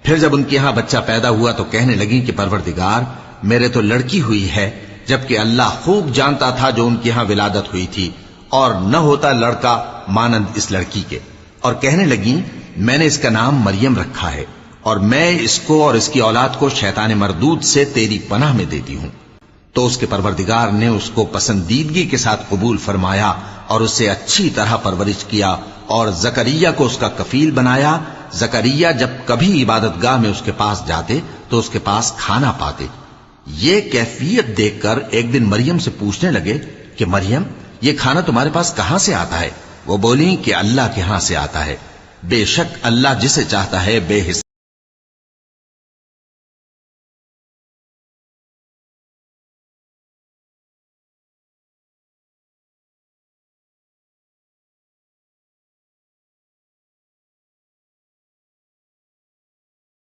پھر جب ان کے ہاں بچہ پیدا ہوا تو کہنے لگی کہ پروردگار میرے تو لڑکی ہوئی ہے، جبکہ اللہ خوب جانتا تھا جو ان کے ہاں ولادت ہوئی تھی، اور نہ ہوتا لڑکا مانند اس لڑکی کے۔ اور کہنے لگی میں نے اس کا نام مریم رکھا ہے، اور میں اس کو اور اس کی اولاد کو شیطان مردود سے تیری پناہ میں دیتی ہوں۔ تو اس کے پروردگار نے اس کو پسندیدگی کے ساتھ قبول فرمایا اور اسے اچھی طرح پرورش کیا، اور زکریا کو اس کا کفیل بنایا۔ زکریا جب کبھی عبادت گاہ میں اس کے پاس جاتے تو اس کے پاس کھانا پاتے۔ یہ کیفیت دیکھ کر ایک دن مریم سے پوچھنے لگے کہ مریم یہ کھانا تمہارے پاس کہاں سے آتا ہے؟ وہ بولی کہ اللہ کے ہاں سے آتا ہے، بے شک اللہ جسے چاہتا ہے بے حساب